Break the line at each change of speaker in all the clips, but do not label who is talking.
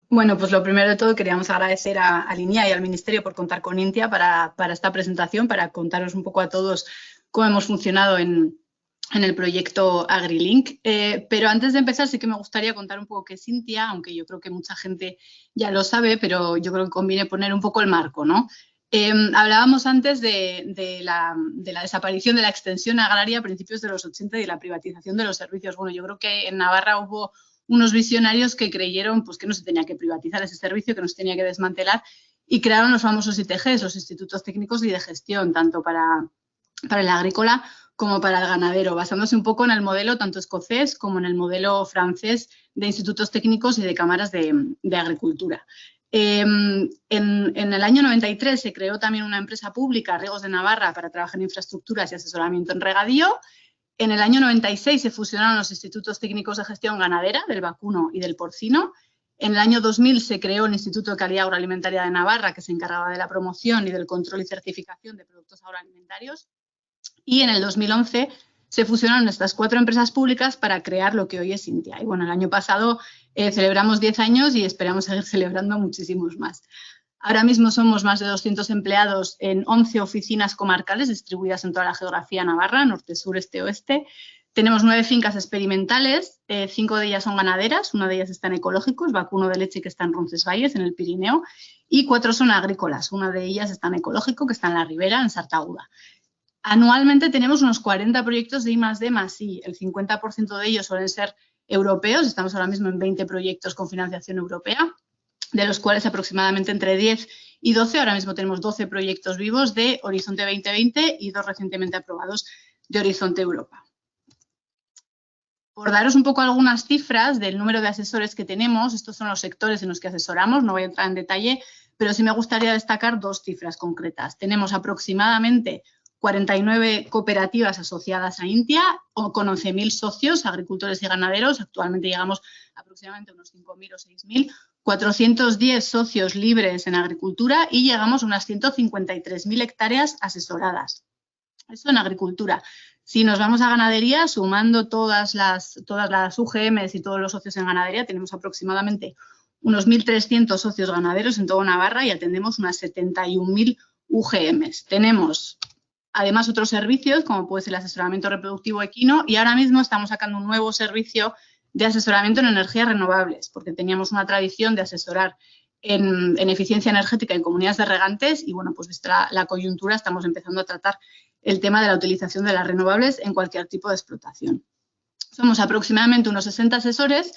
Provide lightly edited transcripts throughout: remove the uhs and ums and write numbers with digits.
Bueno, pues lo primero de todo queríamos agradecer al INIA y al Ministerio por contar con INTIA para esta presentación, para contaros un poco a todos cómo hemos funcionado en el proyecto AgriLink. Pero antes de empezar sí que me gustaría contar un poco qué es INTIA, aunque yo creo que mucha gente ya lo sabe, pero yo creo que conviene poner un poco el marco, ¿no? Hablábamos antes de la desaparición de la extensión agraria a principios de los 80 y de la privatización de los servicios. Bueno, yo creo que en Navarra hubo unos visionarios que creyeron pues, que no se tenía que privatizar ese servicio, que no se tenía que desmantelar y crearon los famosos ITGs, los Institutos Técnicos y de Gestión, tanto para el agrícola como para el ganadero, basándose un poco en el modelo tanto escocés como en el modelo francés de institutos técnicos y de cámaras de agricultura. En el año 93 se creó también una empresa pública, Riegos de Navarra, para trabajar en infraestructuras y asesoramiento en regadío. En el año 96 se fusionaron los institutos técnicos de gestión ganadera del vacuno y del porcino. En el año 2000 se creó el Instituto de Calidad Agroalimentaria de Navarra, que se encargaba de la promoción y del control y certificación de productos agroalimentarios. Y en el 2011 se fusionaron estas 4 empresas públicas para crear lo que hoy es INTIA. Y bueno, el año pasado celebramos 10 años y esperamos seguir celebrando muchísimos más. Ahora mismo somos más de 200 empleados en 11 oficinas comarcales distribuidas en toda la geografía navarra, norte, sur, este, oeste. Tenemos 9 fincas experimentales, 5 de ellas son ganaderas, una de ellas está en ecológicos, vacuno de leche que está en Roncesvalles, en el Pirineo, y 4 son agrícolas, una de ellas está en ecológico que está en la Ribera, en Sartaguda. Anualmente tenemos unos 40 proyectos de I+D+I, el 50% de ellos suelen ser europeos, estamos ahora mismo en 20 proyectos con financiación europea, de los cuales aproximadamente entre 10 y 12, ahora mismo tenemos 12 proyectos vivos de Horizonte 2020 y 2 recientemente aprobados de Horizonte Europa. Por daros un poco algunas cifras del número de asesores que tenemos, estos son los sectores en los que asesoramos, no voy a entrar en detalle, pero sí me gustaría destacar 2 cifras concretas. Tenemos aproximadamente 49 cooperativas asociadas a INTIA, con 11.000 socios, agricultores y ganaderos. Actualmente llegamos aproximadamente a unos 5.000 o 6.000. 410 socios libres en agricultura y llegamos a unas 153.000 hectáreas asesoradas. Eso en agricultura. Si nos vamos a ganadería, sumando todas las UGMs y todos los socios en ganadería, tenemos aproximadamente unos 1.300 socios ganaderos en toda Navarra y atendemos unas 71.000 UGMs. Tenemos además otros servicios, como puede ser el asesoramiento reproductivo equino, y ahora mismo estamos sacando un nuevo servicio de asesoramiento en energías renovables, porque teníamos una tradición de asesorar en eficiencia energética en comunidades de regantes y, bueno, pues vista la coyuntura estamos empezando a tratar el tema de la utilización de las renovables en cualquier tipo de explotación. Somos aproximadamente unos 60 asesores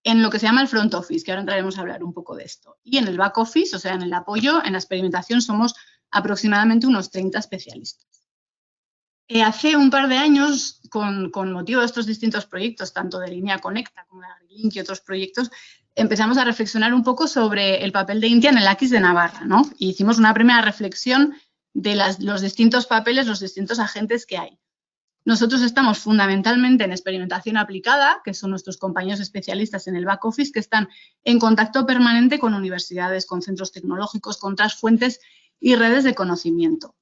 en lo que se llama el front office, que ahora entraremos a hablar un poco de esto. Y en el back office, o sea, en el apoyo, en la experimentación, somos aproximadamente unos 30 especialistas. Hace un par de años, con motivo de estos distintos proyectos, tanto de Línea Conecta como de AgriLink y otros proyectos, empezamos a reflexionar un poco sobre el papel de INTIA en el Aquis de Navarra, ¿no? Y hicimos una primera reflexión de los distintos papeles, los distintos agentes que hay. Nosotros estamos fundamentalmente en experimentación aplicada, que son nuestros compañeros especialistas en el back office, que están en contacto permanente con universidades, con centros tecnológicos, con otras fuentes y redes de conocimiento.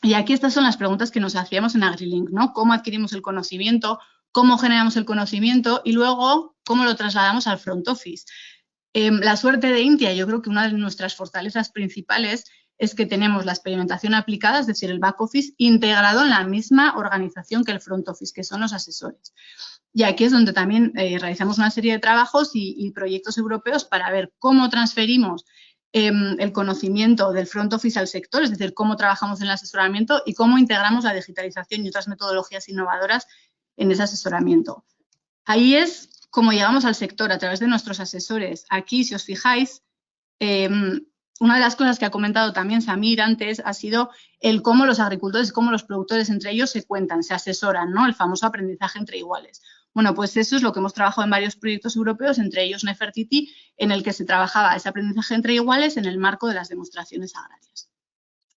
Y aquí estas son las preguntas que nos hacíamos en AgriLink, ¿no? ¿Cómo adquirimos el conocimiento? ¿Cómo generamos el conocimiento? Y luego, ¿cómo lo trasladamos al front office? La suerte de INTIA, yo creo que una de nuestras fortalezas principales es que tenemos la experimentación aplicada, es decir, el back office, integrado en la misma organización que el front office, que son los asesores. Y aquí es donde también realizamos una serie de trabajos y proyectos europeos para ver cómo transferimos el conocimiento del front office al sector, es decir, cómo trabajamos en el asesoramiento y cómo integramos la digitalización y otras metodologías innovadoras en ese asesoramiento. Ahí es como llegamos al sector, a través de nuestros asesores. Aquí, si os fijáis, una de las cosas que ha comentado también Samir antes ha sido el cómo los agricultores, cómo los productores entre ellos se cuentan, se asesoran, ¿no? El famoso aprendizaje entre iguales. Bueno, pues eso es lo que hemos trabajado en varios proyectos europeos, entre ellos Nefertiti, en el que se trabajaba ese aprendizaje entre iguales en el marco de las demostraciones agrarias.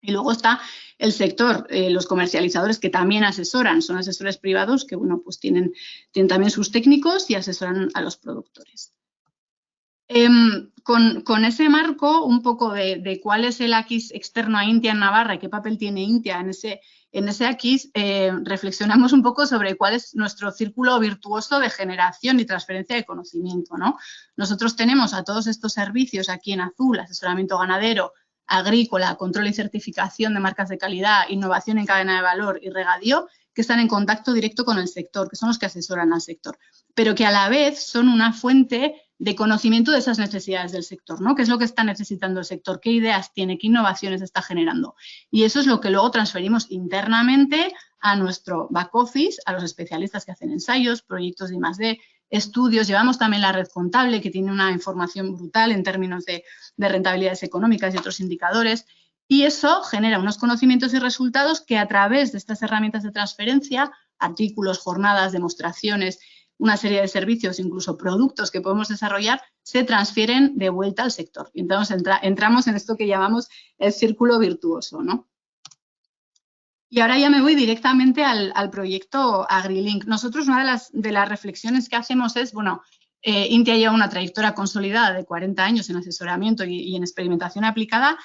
Y luego está el sector, los comercializadores que también asesoran, son asesores privados que, bueno, pues tienen también sus técnicos y asesoran a los productores. Con ese marco, un poco de cuál es el AQIS externo a INTIA en Navarra y qué papel tiene INTIA en ese AQIS, reflexionamos un poco sobre cuál es nuestro círculo virtuoso de generación y transferencia de conocimiento, ¿no? Nosotros tenemos a todos estos servicios aquí en azul: asesoramiento ganadero, agrícola, control y certificación de marcas de calidad, innovación en cadena de valor y regadío, que están en contacto directo con el sector, que son los que asesoran al sector, pero que a la vez son una fuente de conocimiento de esas necesidades del sector, ¿no? ¿Qué es lo que está necesitando el sector? ¿Qué ideas tiene? ¿Qué innovaciones está generando? Y eso es lo que luego transferimos internamente a nuestro back office, a los especialistas que hacen ensayos, proyectos de I+D, estudios. Llevamos también la red contable, que tiene una información brutal en términos de rentabilidades económicas y otros indicadores. Y eso genera unos conocimientos y resultados que a través de estas herramientas de transferencia, artículos, jornadas, demostraciones, una serie de servicios, incluso productos que podemos desarrollar, se transfieren de vuelta al sector. Y entonces entramos en esto que llamamos el círculo virtuoso, ¿no? Y ahora ya me voy directamente al proyecto AgriLink. Nosotros una de las reflexiones que hacemos es, bueno, INTIA lleva una trayectoria consolidada de 40 años en asesoramiento y en experimentación aplicada,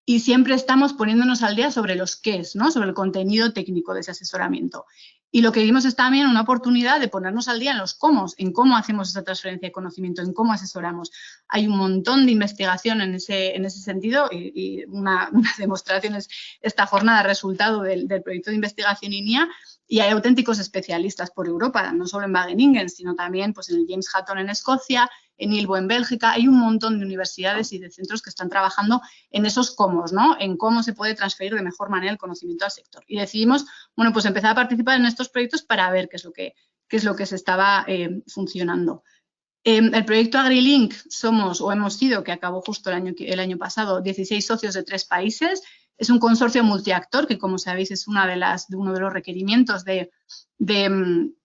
y siempre estamos poniéndonos al día sobre los qués, ¿no? Sobre el contenido técnico de ese asesoramiento. Y lo que vimos es también una oportunidad de ponernos al día en los cómo, en cómo hacemos esa transferencia de conocimiento, en cómo asesoramos. Hay un montón de investigación en ese sentido, y una demostración es esta jornada resultado del proyecto de investigación INIA, y hay auténticos especialistas por Europa, no solo en Wageningen, sino también pues, en el James Hutton en Escocia, en ILBO en Bélgica. Hay un montón de universidades y de centros que están trabajando en esos cómo, ¿no? En cómo se puede transferir de mejor manera el conocimiento al sector. Y decidimos, bueno, pues empezar a participar en estos proyectos para ver qué es lo que se estaba funcionando. El proyecto AgriLink hemos sido, que acabó justo el año pasado, 16 socios de 3 países. Es un consorcio multiactor que, como sabéis, es uno de los requerimientos de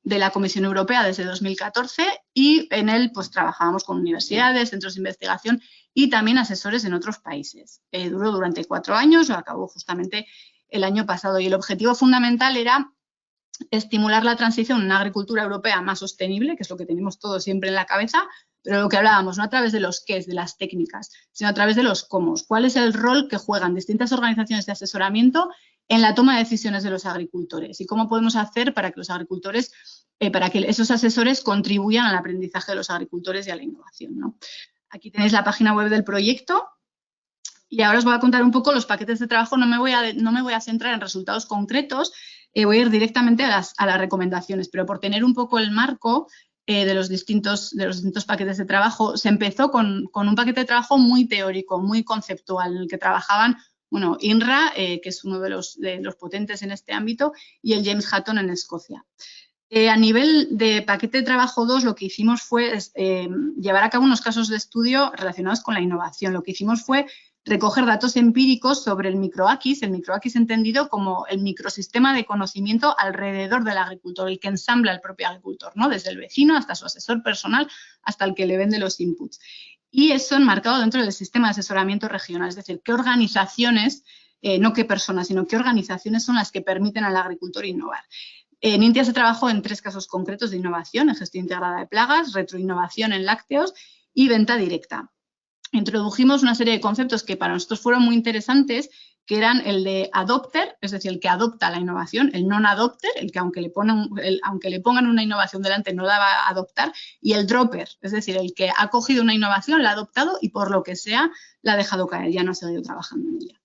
la Comisión Europea desde 2014, y en él pues trabajábamos con universidades, centros de investigación y también asesores en otros países. Duró durante 4 años, lo acabó justamente el año pasado, y el objetivo fundamental era estimular la transición a una agricultura europea más sostenible, que es lo que tenemos todos siempre en la cabeza, pero lo que hablábamos, no a través de los qués, de las técnicas, sino a través de los cómo. ¿Cuál es el rol que juegan distintas organizaciones de asesoramiento en la toma de decisiones de los agricultores? ¿Y cómo podemos hacer para que los agricultores, para que esos asesores contribuyan al aprendizaje de los agricultores y a la innovación, ¿no? Aquí tenéis la página web del proyecto. Y ahora os voy a contar un poco los paquetes de trabajo. No me voy a centrar en resultados concretos, voy a ir directamente a las recomendaciones, pero por tener un poco el marco de los distintos paquetes de trabajo, se empezó con un paquete de trabajo muy teórico, muy conceptual, en el que trabajaban, bueno, INRA, que es uno de los potentes en este ámbito, y el James Hutton en Escocia. A nivel de paquete de trabajo 2, lo que hicimos fue llevar a cabo unos casos de estudio relacionados con la innovación. Lo que hicimos fue recoger datos empíricos sobre el microAQIS entendido como el microsistema de conocimiento alrededor del agricultor, el que ensambla el propio agricultor, ¿no? Desde el vecino hasta su asesor personal, hasta el que le vende los inputs. Y eso enmarcado dentro del sistema de asesoramiento regional, es decir, qué organizaciones, no qué personas, sino qué organizaciones son las que permiten al agricultor innovar. En INTIA se trabajó en 3 casos concretos de innovación: en gestión integrada de plagas, retroinnovación en lácteos y venta directa. Introdujimos una serie de conceptos que para nosotros fueron muy interesantes, que eran el de adopter, es decir, el que adopta la innovación; el non-adopter, el que aunque le pongan una innovación delante no la va a adoptar; y el dropper, es decir, el que ha cogido una innovación, la ha adoptado y por lo que sea la ha dejado caer, ya no ha seguido trabajando en ella.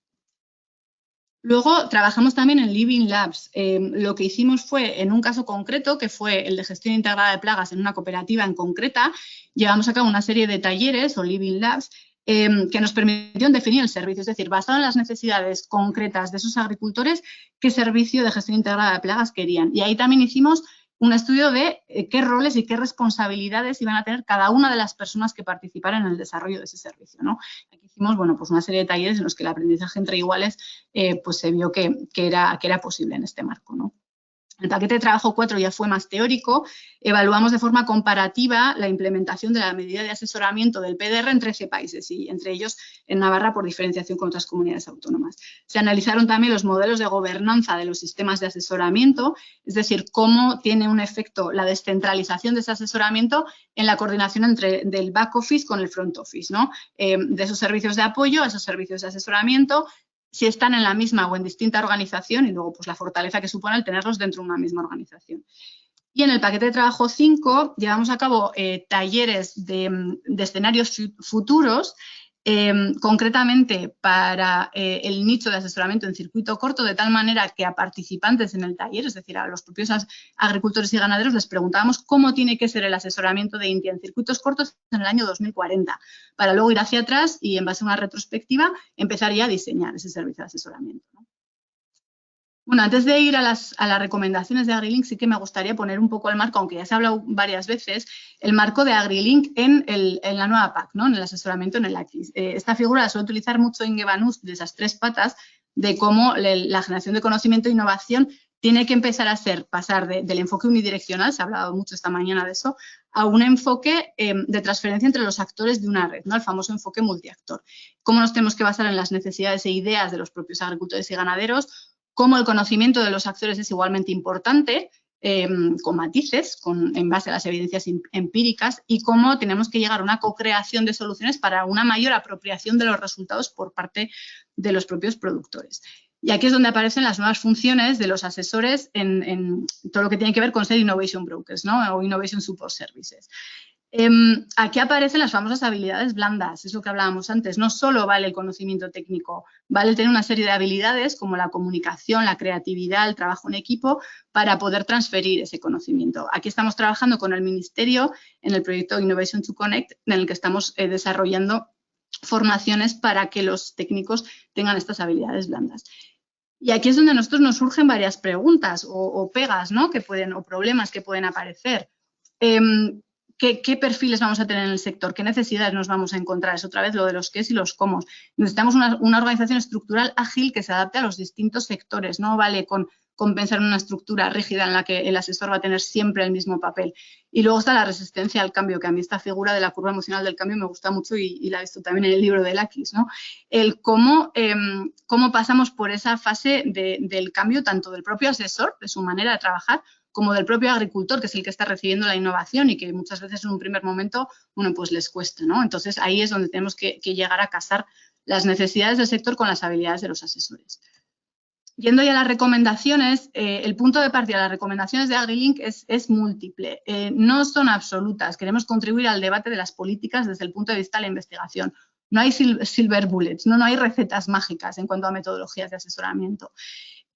Luego trabajamos también en Living Labs. Lo que hicimos fue, en un caso concreto, que fue el de gestión integrada de plagas en una cooperativa en concreta, llevamos a cabo una serie de talleres o Living Labs que nos permitieron definir el servicio, es decir, basado en las necesidades concretas de esos agricultores, qué servicio de gestión integrada de plagas querían. Y ahí también hicimos un estudio de qué roles y qué responsabilidades iban a tener cada una de las personas que participaran en el desarrollo de ese servicio, ¿no? Aquí hicimos, bueno, pues una serie de talleres en los que el aprendizaje entre iguales pues se vio que era posible en este marco, ¿no? El paquete de trabajo 4 ya fue más teórico. Evaluamos de forma comparativa la implementación de la medida de asesoramiento del PDR en 13 países y entre ellos en Navarra por diferenciación con otras comunidades autónomas. Se analizaron también los modelos de gobernanza de los sistemas de asesoramiento, es decir, cómo tiene un efecto la descentralización de ese asesoramiento en la coordinación del back office con el front office, ¿no? De esos servicios de apoyo a esos servicios de asesoramiento, si están en la misma o en distinta organización y luego pues la fortaleza que supone el tenerlos dentro de una misma organización. Y en el paquete de trabajo 5 llevamos a cabo talleres de escenarios futuros, concretamente para el nicho de asesoramiento en circuito corto, de tal manera que a participantes en el taller, es decir, a los propios agricultores y ganaderos, les preguntábamos cómo tiene que ser el asesoramiento de INTIA en circuitos cortos en el año 2040, para luego ir hacia atrás y en base a una retrospectiva empezar ya a diseñar ese servicio de asesoramiento, ¿no? Bueno, antes de ir a las recomendaciones de AgriLink, sí que me gustaría poner un poco el marco, aunque ya se ha hablado varias veces, el marco de AgriLink en la nueva PAC, ¿no? En el asesoramiento en el AQUIS. Esta figura la suele utilizar mucho Inge Banús, de esas 3 patas, de cómo la generación de conocimiento e innovación tiene que empezar a pasar del enfoque unidireccional, se ha hablado mucho esta mañana de eso, a un enfoque de transferencia entre los actores de una red, ¿no? El famoso enfoque multiactor. Cómo nos tenemos que basar en las necesidades e ideas de los propios agricultores y ganaderos, cómo el conocimiento de los actores es igualmente importante, con matices, en base a las evidencias empíricas, y cómo tenemos que llegar a una co-creación de soluciones para una mayor apropiación de los resultados por parte de los propios productores. Y aquí es donde aparecen las nuevas funciones de los asesores en todo lo que tiene que ver con ser Innovation Brokers, ¿no? O Innovation Support Services. Aquí aparecen las famosas habilidades blandas, es lo que hablábamos antes. No solo vale el conocimiento técnico, vale tener una serie de habilidades como la comunicación, la creatividad, el trabajo en equipo para poder transferir ese conocimiento. Aquí estamos trabajando con el Ministerio en el proyecto Innovation to Connect, en el que estamos desarrollando formaciones para que los técnicos tengan estas habilidades blandas. Y aquí es donde a nosotros nos surgen varias preguntas o pegas, ¿no? O problemas que pueden aparecer. ¿Qué perfiles vamos a tener en el sector? ¿Qué necesidades nos vamos a encontrar? Es otra vez lo de los qués y los cómo. Necesitamos una organización estructural ágil que se adapte a los distintos sectores. No vale con pensar en una estructura rígida en la que el asesor va a tener siempre el mismo papel. Y luego está la resistencia al cambio, que a mí esta figura de la curva emocional del cambio me gusta mucho y la he visto también en el libro de AQUIS, ¿no? El cómo pasamos por esa fase del cambio tanto del propio asesor, de su manera de trabajar, como del propio agricultor, que es el que está recibiendo la innovación y que muchas veces en un primer momento, bueno, pues les cuesta, ¿no? Entonces, ahí es donde tenemos que llegar a casar las necesidades del sector con las habilidades de los asesores. Yendo ya a las recomendaciones, el punto de partida de las recomendaciones de AgriLink es múltiple, no son absolutas. Queremos contribuir al debate de las políticas desde el punto de vista de la investigación. No hay silver bullets, no hay recetas mágicas en cuanto a metodologías de asesoramiento.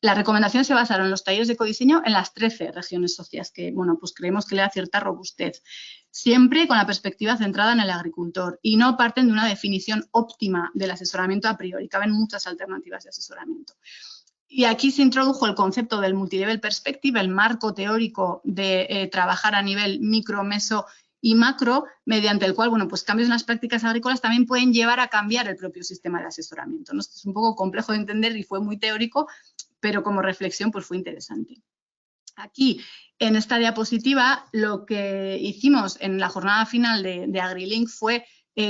Las recomendaciones se basaron en los talleres de codiseño en las 13 regiones socias, que, bueno, pues creemos que le da cierta robustez. Siempre con la perspectiva centrada en el agricultor y no parten de una definición óptima del asesoramiento a priori. Caben muchas alternativas de asesoramiento. Y aquí se introdujo el concepto del multilevel perspective, el marco teórico de trabajar a nivel micro, meso y macro, mediante el cual, bueno, pues cambios en las prácticas agrícolas también pueden llevar a cambiar el propio sistema de asesoramiento, ¿no? Esto es un poco complejo de entender y fue muy teórico, pero como reflexión pues fue interesante. Aquí, en esta diapositiva, lo que hicimos en la jornada final de AgriLink fue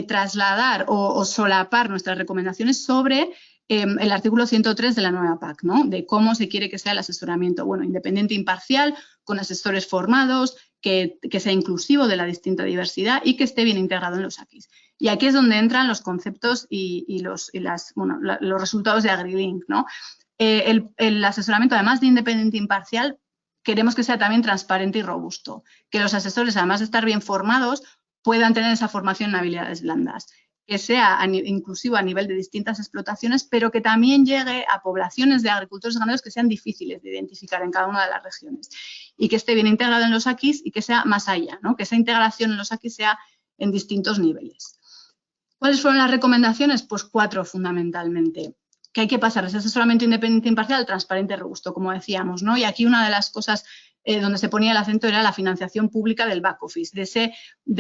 trasladar o solapar nuestras recomendaciones sobre el artículo 103 de la nueva PAC, ¿no? De cómo se quiere que sea el asesoramiento, bueno, independiente, imparcial, con asesores formados, que sea inclusivo de la distinta diversidad y que esté bien integrado en los AQUIS. Y aquí es donde entran los conceptos y los resultados de AgriLink, ¿no? El asesoramiento, además de independiente e imparcial, queremos que sea también transparente y robusto, que los asesores, además de estar bien formados, puedan tener esa formación en habilidades blandas, que sea inclusivo a nivel de distintas explotaciones, pero que también llegue a poblaciones de agricultores y ganaderos que sean difíciles de identificar en cada una de las regiones y que esté bien integrado en los AQUIS y que sea más allá, ¿no? Que esa integración en los AQUIS sea en distintos niveles. ¿Cuáles fueron las recomendaciones? Pues 4 fundamentalmente. Que hay que pasar de ese asesoramiento independiente e imparcial al transparente y robusto, como decíamos, ¿no? Y aquí una de las cosas donde se ponía el acento era la financiación pública del back office, de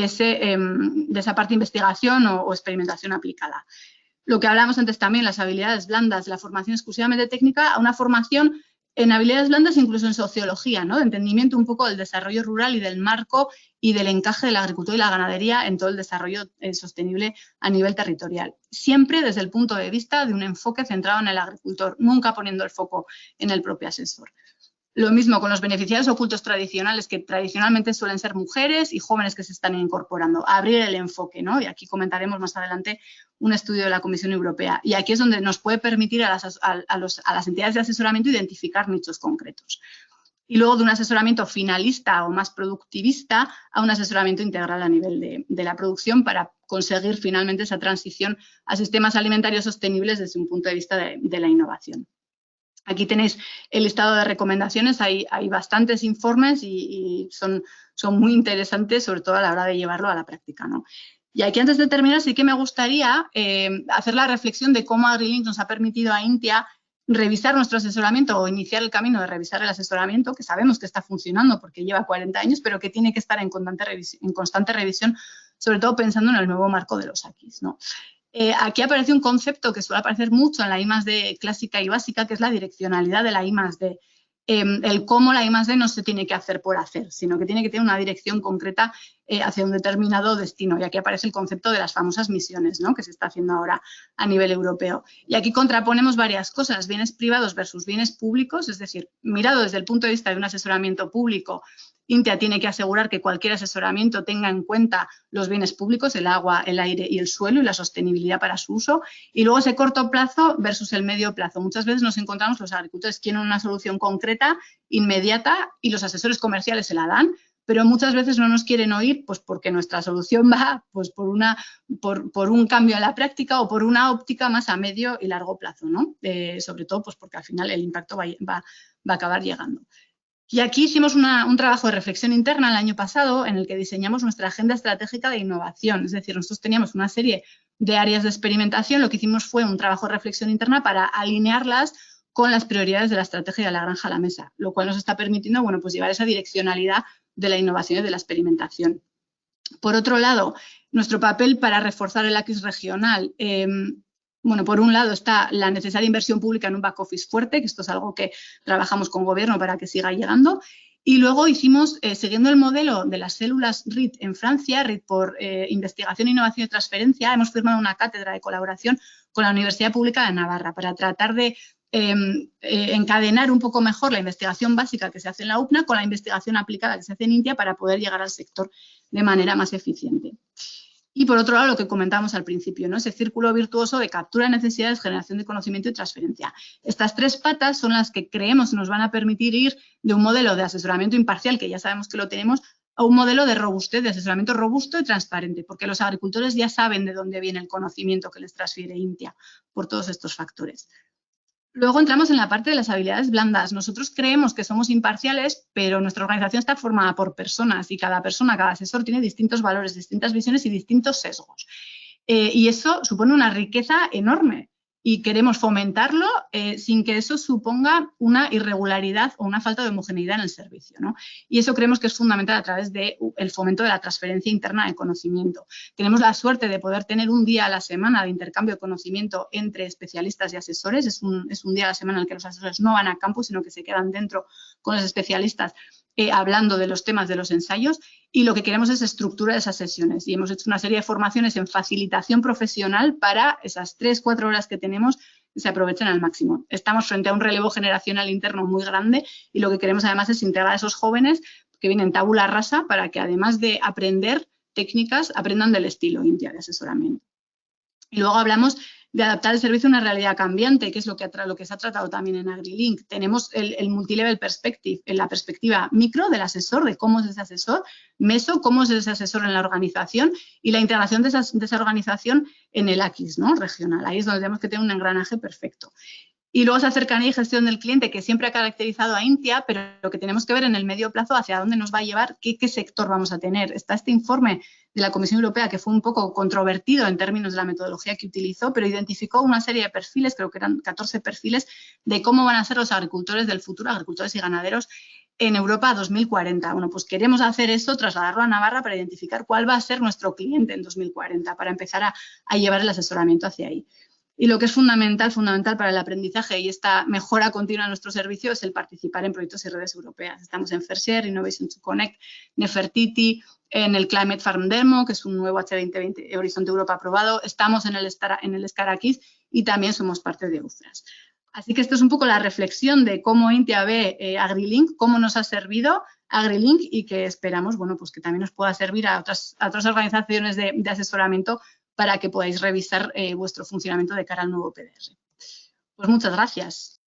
esa parte de investigación o experimentación aplicada. Lo que hablábamos antes también, las habilidades blandas, de la formación exclusivamente técnica a una formación En habilidades blandas, incluso en sociología, ¿no? De entendimiento un poco del desarrollo rural y del marco y del encaje de la agricultura y la ganadería en todo el desarrollo sostenible a nivel territorial. Siempre desde el punto de vista de un enfoque centrado en el agricultor, nunca poniendo el foco en el propio asesor. Lo mismo con los beneficiarios ocultos tradicionales, que tradicionalmente suelen ser mujeres y jóvenes que se están incorporando. Abrir el enfoque, ¿no? Y aquí comentaremos más adelante un estudio de la Comisión Europea. Y aquí es donde nos puede permitir a las entidades de asesoramiento identificar nichos concretos. Y luego de un asesoramiento finalista o más productivista a un asesoramiento integral a nivel de la producción para conseguir finalmente esa transición a sistemas alimentarios sostenibles desde un punto de vista de la innovación. Aquí tenéis el listado de recomendaciones, hay bastantes informes y son muy interesantes, sobre todo a la hora de llevarlo a la práctica, ¿no? Y aquí, antes de terminar, sí que me gustaría hacer la reflexión de cómo AgriLink nos ha permitido a INTIA revisar nuestro asesoramiento o iniciar el camino de revisar el asesoramiento, que sabemos que está funcionando porque lleva 40 años, pero que tiene que estar en constante revisión, sobre todo pensando en el nuevo marco de los AQIs, ¿no? Aquí aparece un concepto que suele aparecer mucho en la I+D clásica y básica, que es la direccionalidad de la I+D. El cómo la I+D no se tiene que hacer por hacer, sino que tiene que tener una dirección concreta hacia un determinado destino. Y aquí aparece el concepto de las famosas misiones, ¿no? Que se está haciendo ahora a nivel europeo. Y aquí contraponemos varias cosas, bienes privados versus bienes públicos, es decir, mirado desde el punto de vista de un asesoramiento público, INTIA tiene que asegurar que cualquier asesoramiento tenga en cuenta los bienes públicos, el agua, el aire y el suelo y la sostenibilidad para su uso. Y luego ese corto plazo versus el medio plazo. Muchas veces nos encontramos los agricultores quieren una solución concreta, inmediata, y los asesores comerciales se la dan, pero muchas veces no nos quieren oír pues porque nuestra solución va pues, por un cambio en la práctica o por una óptica más a medio y largo plazo, ¿no? Sobre todo pues porque al final el impacto va a acabar llegando. Y aquí hicimos un trabajo de reflexión interna el año pasado en el que diseñamos nuestra agenda estratégica de innovación. Es decir, nosotros teníamos una serie de áreas de experimentación. Lo que hicimos fue un trabajo de reflexión interna para alinearlas con las prioridades de la estrategia de la granja a la mesa, lo cual nos está permitiendo, bueno, pues llevar esa direccionalidad de la innovación y de la experimentación. Por otro lado, nuestro papel para reforzar el AQIS regional. Bueno, por un lado está la necesaria inversión pública en un back office fuerte, que esto es algo que trabajamos con gobierno para que siga llegando. Y luego hicimos, siguiendo el modelo de las células RIT en Francia, RIT por Investigación, Innovación y Transferencia, hemos firmado una cátedra de colaboración con la Universidad Pública de Navarra para tratar de encadenar un poco mejor la investigación básica que se hace en la UPNA con la investigación aplicada que se hace en INTIA para poder llegar al sector de manera más eficiente. Y por otro lado, lo que comentábamos al principio, ¿no? Ese círculo virtuoso de captura de necesidades, generación de conocimiento y transferencia. Estas tres patas son las que creemos nos van a permitir ir de un modelo de asesoramiento imparcial, que ya sabemos que lo tenemos, a un modelo de robustez, de asesoramiento robusto y transparente, porque los agricultores ya saben de dónde viene el conocimiento que les transfiere INTIA por todos estos factores. Luego entramos en la parte de las habilidades blandas. Nosotros creemos que somos imparciales, pero nuestra organización está formada por personas y cada persona, cada asesor tiene distintos valores, distintas visiones y distintos sesgos. Y eso supone una riqueza enorme y queremos fomentarlo sin que eso suponga una irregularidad o una falta de homogeneidad en el servicio, ¿no? Y eso creemos que es fundamental a través del fomento de la transferencia interna de conocimiento. Tenemos la suerte de poder tener un día a la semana de intercambio de conocimiento entre especialistas y asesores. Es un día a la semana en el que los asesores no van a campo, sino que se quedan dentro con los especialistas hablando de los temas de los ensayos, y lo que queremos es estructura de esas sesiones. Y hemos hecho una serie de formaciones en facilitación profesional para esas 3-4 horas que tenemos que se aprovechen al máximo. Estamos frente a un relevo generacional interno muy grande y lo que queremos además es integrar a esos jóvenes que vienen tabula rasa para que además de aprender técnicas, aprendan del estilo INTIA de asesoramiento. Y luego hablamos de adaptar el servicio a una realidad cambiante, que es lo que se ha tratado también en AgriLink. Tenemos el multilevel perspective, en la perspectiva micro del asesor, de cómo es ese asesor, meso, cómo es ese asesor en la organización y la integración de esa organización en el AQIS, ¿no? Regional. Ahí es donde tenemos que tener un engranaje perfecto. Y luego esa cercanía y gestión del cliente que siempre ha caracterizado a INTIA, pero lo que tenemos que ver en el medio plazo hacia dónde nos va a llevar, qué sector vamos a tener. Está este informe de la Comisión Europea que fue un poco controvertido en términos de la metodología que utilizó, pero identificó una serie de perfiles, creo que eran 14 perfiles, de cómo van a ser los agricultores del futuro, agricultores y ganaderos en Europa 2040. Bueno, pues queremos hacer eso, trasladarlo a Navarra para identificar cuál va a ser nuestro cliente en 2040, para empezar a llevar el asesoramiento hacia ahí. Y lo que es fundamental para el aprendizaje y esta mejora continua de nuestro servicio es el participar en proyectos y redes europeas. Estamos en FAIRshare, Innovation to Connect, Nefertiti, en el Climate Farm Demo, que es un nuevo H2020 Horizonte Europa aprobado. Estamos en el SCARAKIS y también somos parte de UFRAS. Así que esto es un poco la reflexión de cómo Intia ve AgriLink, cómo nos ha servido AgriLink y que esperamos, bueno, pues que también nos pueda servir a otras organizaciones de asesoramiento para que podáis revisar vuestro funcionamiento de cara al nuevo PDR. Pues muchas gracias.